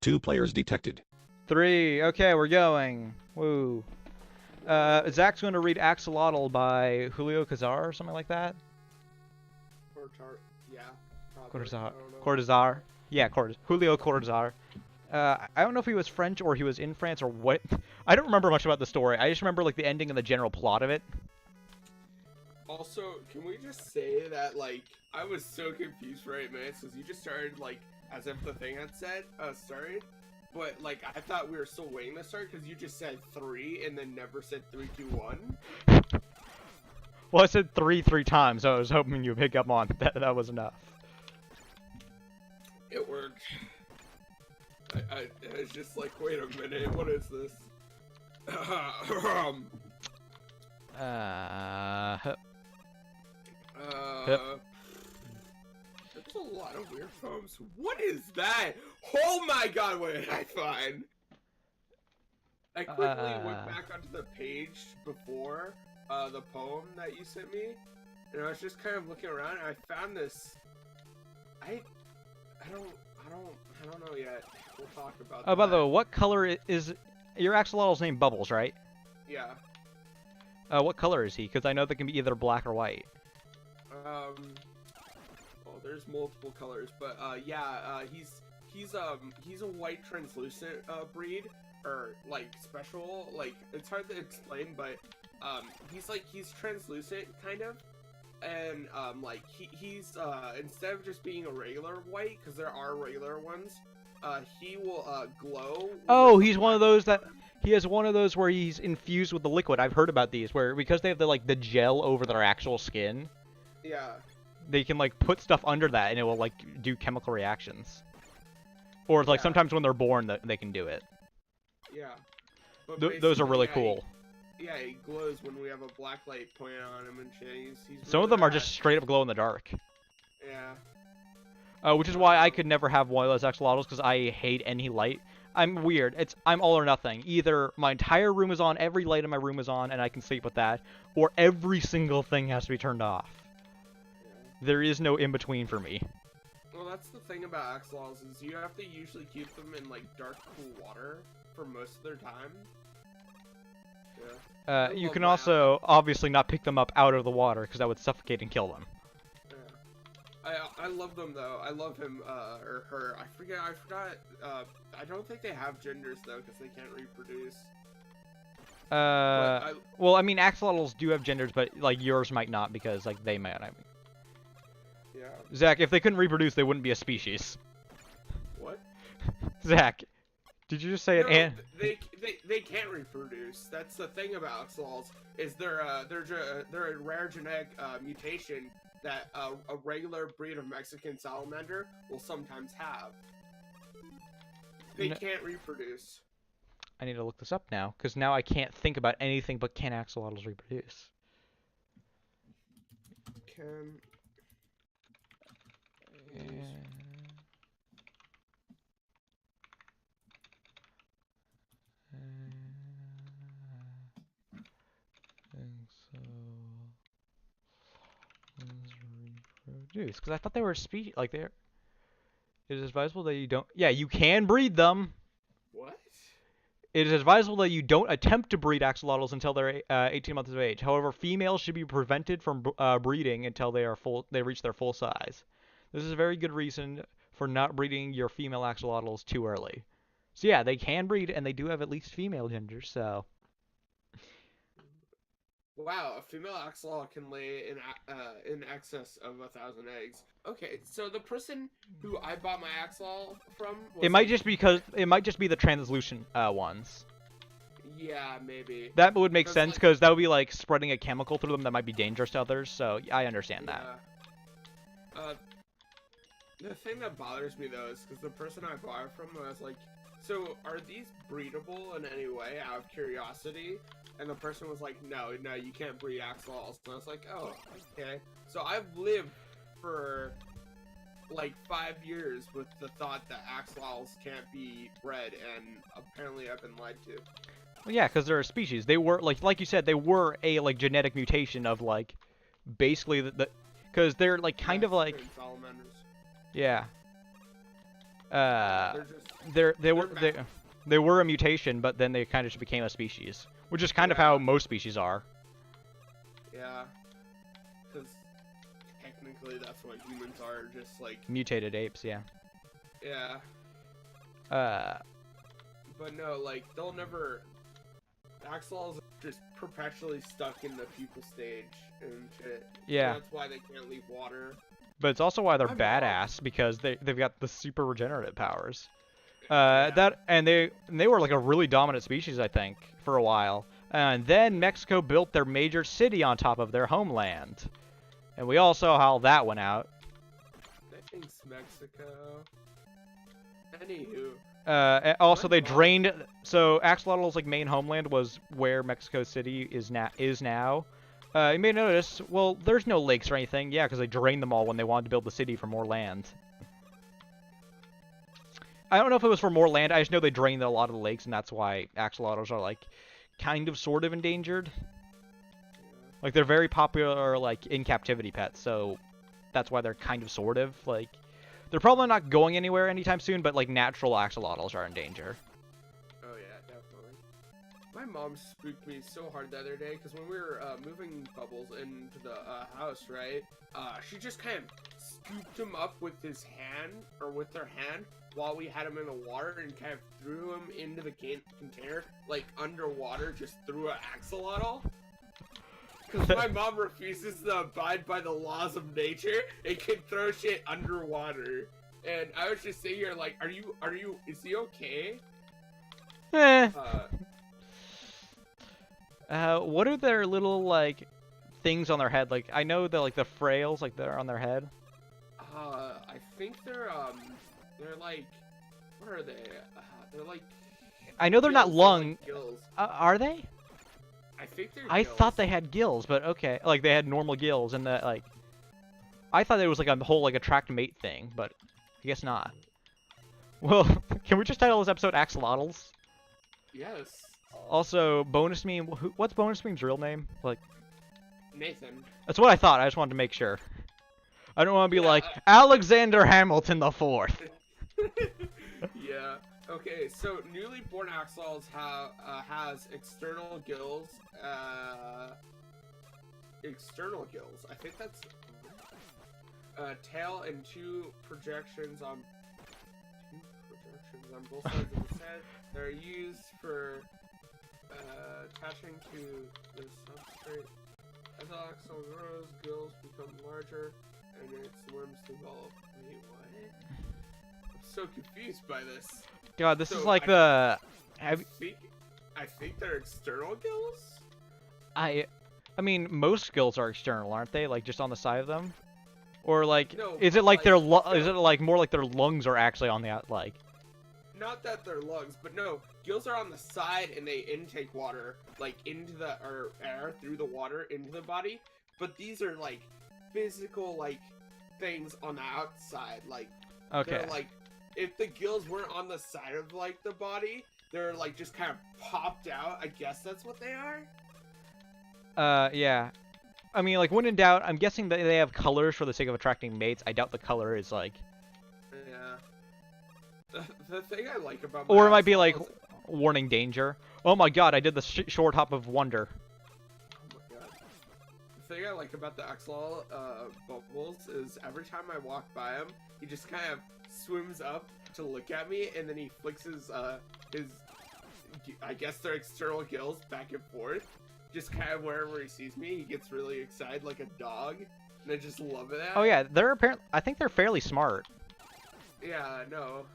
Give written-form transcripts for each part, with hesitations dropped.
2 players detected. 3. Okay, we're going. Woo. Zach's going to read Axolotl by Julio Cazar or something like that. Yeah. Cortazar. Yeah, Julio Cortazar. I don't know if he was French or he was in France or what. I don't remember much about the story. I just remember like the ending and the general plot of it. Also, can we just say that, like, I was so confused for 8 minutes because you just started, like, as if the thing had started. But, like, I thought we were still waiting to start because you just said 3 and then never said 3, 2, 1. Well, I said 3 times, so I was hoping you'd pick up on that was enough. It worked. I was just like, wait a minute, what is this? Yep. That's a lot of weird poems. What is that? Oh my god, what did I find? I quickly went back onto the page before the poem that you sent me, and I was just kind of looking around, and I found this. I don't know yet. We'll talk about. Oh, by the way, what color is your axolotl's name? Bubbles, right? Yeah. What color is he? Because I know they can be either black or white. Well, there's multiple colors, but yeah, he's a white translucent breed, or like special. Like, it's hard to explain, but he's translucent kind of. And like he's instead of just being a regular white, because there are regular ones, he will glow. Oh, he's one of those that he has one of those where he's infused with the liquid. I've heard about these where because they have the gel over their actual skin. Yeah. They can like put stuff under that and it will like do chemical reactions. Or like sometimes when they're born they can do it. Yeah. Those are really cool. Yeah, he glows when we have a black light pointed on him and shit. He's Some of them are just straight up glow in the dark. Yeah. Which is why I could never have one of those axolotls because I hate any light. I'm weird. I'm all or nothing. Either my entire room is on, every light in my room is on, and I can sleep with that, or every single thing has to be turned off. Yeah. There is no in between for me. Well, that's the thing about axolotls is you have to usually keep them in like dark, cool water for most of their time. Yeah. You can also obviously not pick them up out of the water because that would suffocate and kill them. Yeah. I love them though. I love him or her. I forgot. I don't think they have genders though because they can't reproduce. Well, I mean, axolotls do have genders, but like yours might not because like they might. I mean. Yeah. Zach, if they couldn't reproduce, they wouldn't be a species. What? Zach, did you just say it? And they can't reproduce. That's the thing about axolotls is they're a rare genetic mutation that a regular breed of Mexican salamander will sometimes have. They can't reproduce. I need to look this up now because now I can't think about anything but can axolotls reproduce? Can. Reproduce because I thought they were a species like they're. It is advisable that you don't. Yeah, you can breed them. What? It is advisable that you don't attempt to breed axolotls until they're 18 months of age. However, females should be prevented from breeding until they reach their full size. This is a very good reason for not breeding your female axolotls too early. So yeah, they can breed, and they do have at least female genders. So. Wow, a female axolotl can lay in excess of 1,000 eggs. Okay, so the person who I bought my axolotl from. It might just be the translucent ones. Yeah, maybe. That would make sense because that would be like spreading a chemical through them that might be dangerous to others. So I understand that. The thing that bothers me though is because the person I bought it from was like, so are these breedable in any way out of curiosity? And the person was like, no, you can't breed axolotls. And I was like, oh, okay. So I've lived for like 5 years with the thought that axolotls can't be bred, and apparently I've been lied to. Well, yeah, because they're a species. They were like you said, they were a like genetic mutation of like basically because they're like kind of like salamanders. Yeah. Uh, They're just they were they're they were a mutation, but then they kind of just became a species, which is kind of how yeah, most species are. yeah. Because technically that's what humans are, just like Mutated apes, yeah. yeah. Uh, But no, like they'll never. Axolotls are just perpetually stuck in the pupal stage and shit. yeah. So that's why they can't leave water. But it's also why they're My mom. badass because they've got the super regenerative powers. Yeah. They were like a really dominant species, I think, for a while. And then Mexico built their major city on top of their homeland, and we all saw how that went out. Thanks, Mexico. Anywho. And also, My they mom. drained. So Axolotl's like main homeland was where Mexico City is now. You may notice. Well, there's no lakes or anything. Yeah, because they drained them all when they wanted to build the city for more land. I don't know if it was for more land. I just know they drained a lot of the lakes, and that's why axolotls are like kind of sort of endangered. Like they're very popular like in captivity pets, so that's why they're kind of sort of like they're probably not going anywhere anytime soon, but like natural axolotls are in danger. Oh yeah, definitely. My mom spooked me so hard the other day because when we were moving Bubbles into the house, right? She just kind of scooped him up with his hand or with her hand while we had him in the water and kind of threw him into the container like underwater, just threw an axolotl. Because my mom refuses to abide by the laws of nature and can throw shit underwater. And I was just sitting here like, is he okay? Eh. What are their little like things on their head? Like I know the like the frails like they're on their head. I think they're like, what are they? They're like. I know they're not gills, lung. like gills. Are they? I think they're. I gills. thought they had gills, but okay. Like they had normal gills, and that like. I thought it was like a whole like attract mate thing, but I guess not. Well, can we just title this episode Axolotls? Yes. Also, Bonus Meme. What's Bonus Meme's real name? Like. Nathan. That's what I thought. I just wanted to make sure. I don't want to be Yeah, like Alexander Hamilton the Fourth. Yeah. Okay. So newly born axolotls has external gills. External gills. I think that's tail and two projections on both sides of its head. They're used for attaching to the substrate. As the axolotl grows, gills become larger and its limbs develop. Wait, what? I'm so confused by this. God, this So, is like I the. think they're external gills? I mean, most gills are external, aren't they? Like just on the side of them, or like, No, is it but, like their like, is it like more like their lungs are actually on the out like? Not that they're lungs, but no, gills are on the side and they intake water, like into the or air through the water into the body. But these are like physical like things on the outside. Like Okay. they're like if the gills weren't on the side of like the body, they're like just kind of popped out. I guess that's what they are. Yeah. I mean, like when in doubt, I'm guessing that they have colors for the sake of attracting mates. I doubt the color is like. Yeah. The thing I like about Or it might be like axolotls- warning danger. Oh my God! I did the short hop of wonder. Oh my god. The thing I like about the axolotl Bubbles is every time I walk by him, he just kind of swims up to look at me, and then he flicks his I guess they're external gills back and forth. Just kind of wherever he sees me, he gets really excited like a dog, and I just love that. Oh yeah, they're apparently. I think they're fairly smart. Yeah, no.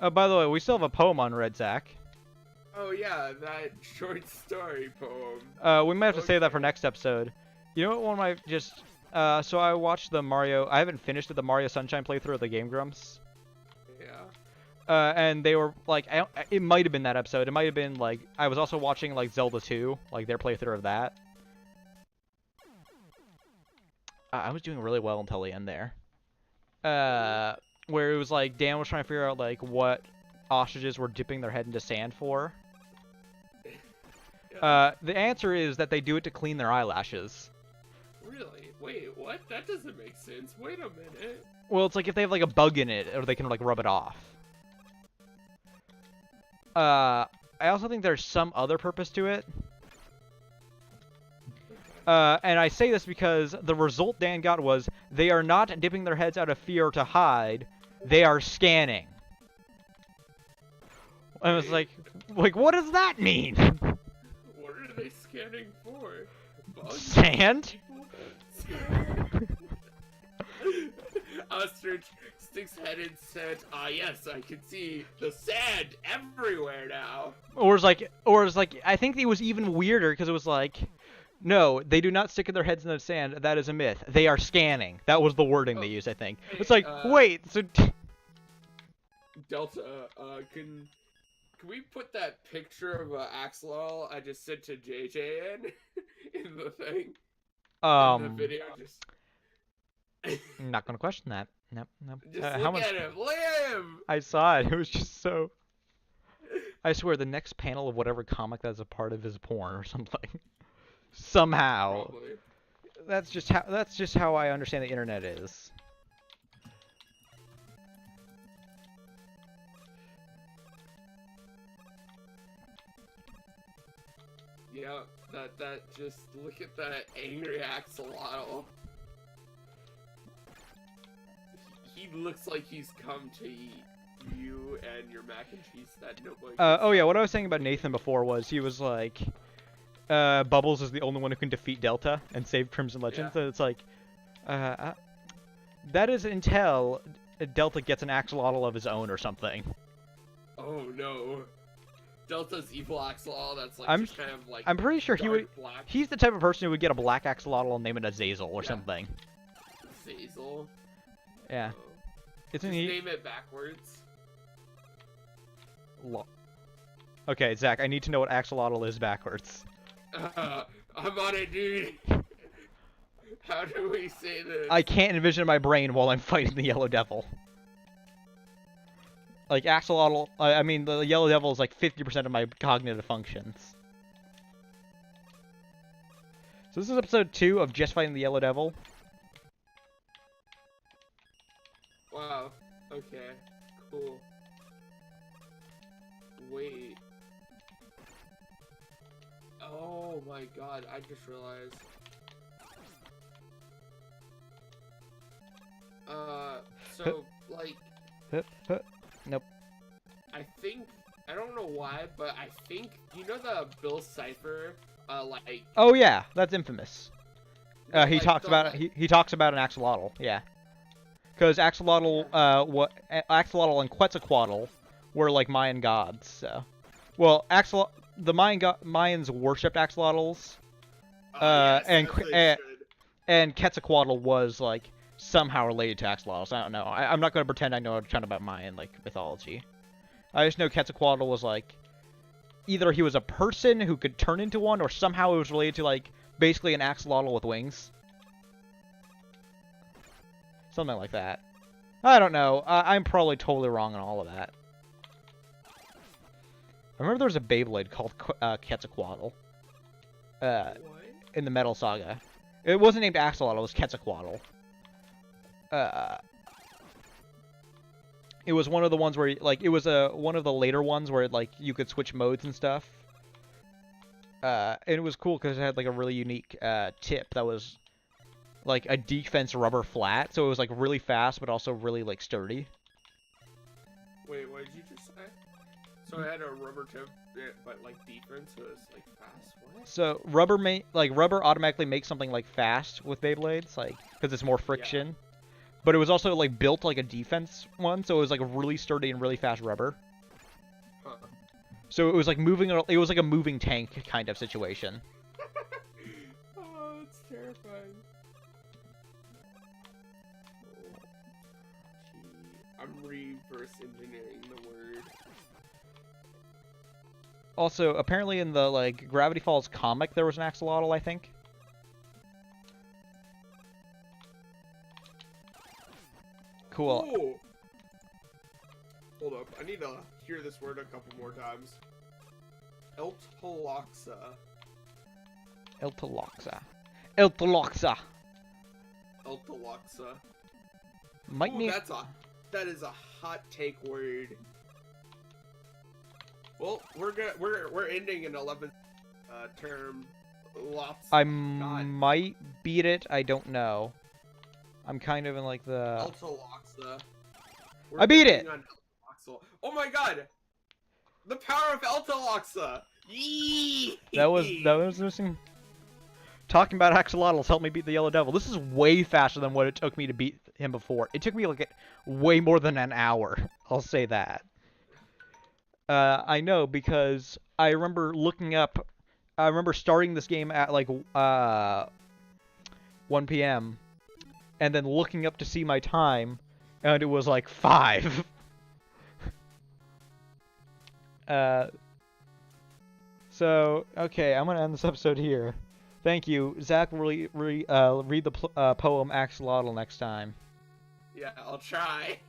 Oh, by the way, we still have a poem on Red Zack. Oh yeah, that short story poem. We might have to save that for Okay. next episode. You know what? One of my just. So I watched the Mario. I haven't finished the Mario Sunshine playthrough of the Game Grumps. Yeah. And they were like, it might have been that episode. It might have been like I was also watching like Zelda 2, like their playthrough of that. I was doing really well until the end there. Where it was like Dan was trying to figure out like what ostriches were dipping their head into sand for. Yeah. The answer is that they do it to clean their eyelashes. Really? Wait, what? That doesn't make sense. Wait a minute. Well, it's like if they have like a bug in it, or they can like rub it off. I also think there's some other purpose to it. And I say this because the result Dan got was they are not dipping their heads out of fear to hide. They are scanning. I was like, what does that mean? What are they scanning for? Bugs? Sand? Ostrich sticks head in sand. Ah, yes, I can see the sand everywhere now. Or it's like, I think it was even weirder because it was like, no, they do not stick their heads in the sand. That is a myth. They are scanning. That was the wording they used, I think. Hey, It's like, wait, so... Delta, can we put that picture of Axolotl I just sent to JJ in the thing? In the video, just... I'm not gonna question that. Nope. Just look at him. Look at him. I saw it. It was just so... I swear, the next panel of whatever comic that's a part of is porn or something. Somehow. Probably. That's just how I understand the internet is. Yeah, that just look at that angry Axolotl. He looks like he's come to eat you and your mac and cheese that nobody. Oh yeah, what I was saying about Nathan before was he was like, Bubbles is the only one who can defeat Delta and save Crimson Legends. Yeah. And it's like, that is until Delta gets an axolotl of his own or something. Oh no. Delta's evil axolotl that's like just kind of like I'm pretty sure he would. Black. He's the type of person who would get a black axolotl and name it Azazel or something. Azazel? Yeah. Oh. Isn't just he? Name it backwards. Okay, Zach, I need to know what axolotl is backwards. I'm on it, dude. How do we say this? I can't envision my brain while I'm fighting the Yellow Devil. Like, axolotl, I mean, the Yellow Devil is like 50% of my cognitive functions. So this is episode 2 of just fighting the Yellow Devil. Wow. Okay. Cool. Wait. Oh my god, I just realized. So, like... Nope. I think... I don't know why, but I think... You know the Bill Cipher, like... Oh yeah, that's infamous. He like, talks about like... he talks about an axolotl, yeah. Because axolotl, axolotl and Quetzalcoatl were like Mayan gods, so... Well, the Mayans worshipped axolotls, yes, and Quetzalcoatl was like somehow related to axolotls. I don't know. I'm not going to pretend I know a ton about Mayan like mythology. I just know Quetzalcoatl was like either he was a person who could turn into one, or somehow it was related to like basically an axolotl with wings, something like that. I don't know. I'm probably totally wrong on all of that. I remember there was a Beyblade called Quetzalcoatl in the Metal Saga. It wasn't named Axolotl, it was Quetzalcoatl. It was one of the ones where, like, it was one of the later ones where, like, you could switch modes and stuff. And it was cool because it had, like, a really unique tip that was, like, a defense rubber flat. So it was, like, really fast, but also really, like, sturdy. Wait, what did you just say? So it had a rubber tip, but like defense was like fast. What? So rubber automatically makes something like fast with Beyblades, like because it's more friction. Yeah. But it was also like built like a defense one, so it was like really sturdy and really fast rubber. Huh. So it was like moving. It was like a moving tank kind of situation. Oh, it's terrifying. Oh, I'm reverse engineering the word. Also, apparently in the, like, Gravity Falls comic, there was an axolotl, I think. Cool. Ooh. Hold up, I need to hear this word a couple more times. Eltoloxa. Eltoloxa. Eltoloxa. Eltaloxa. Might Ooh, need. that is a hot take word. Well, we're ending an 11th term. Lots. I God. might beat it. I don't know. I'm kind of in like the. Eltaloxa. I beat it. On oh my God! The power of Eltaloxa. Yee! That was missing. Talking about Axolotls helped me beat the Yellow Devil. This is way faster than what it took me to beat him before. It took me like way more than an hour. I'll say that. I know because I remember looking up. I remember starting this game at like 1 p.m. and then looking up to see my time, and it was like 5. So okay, I'm gonna end this episode here. Thank you, Zach. Read the poem Axolotl next time. Yeah, I'll try.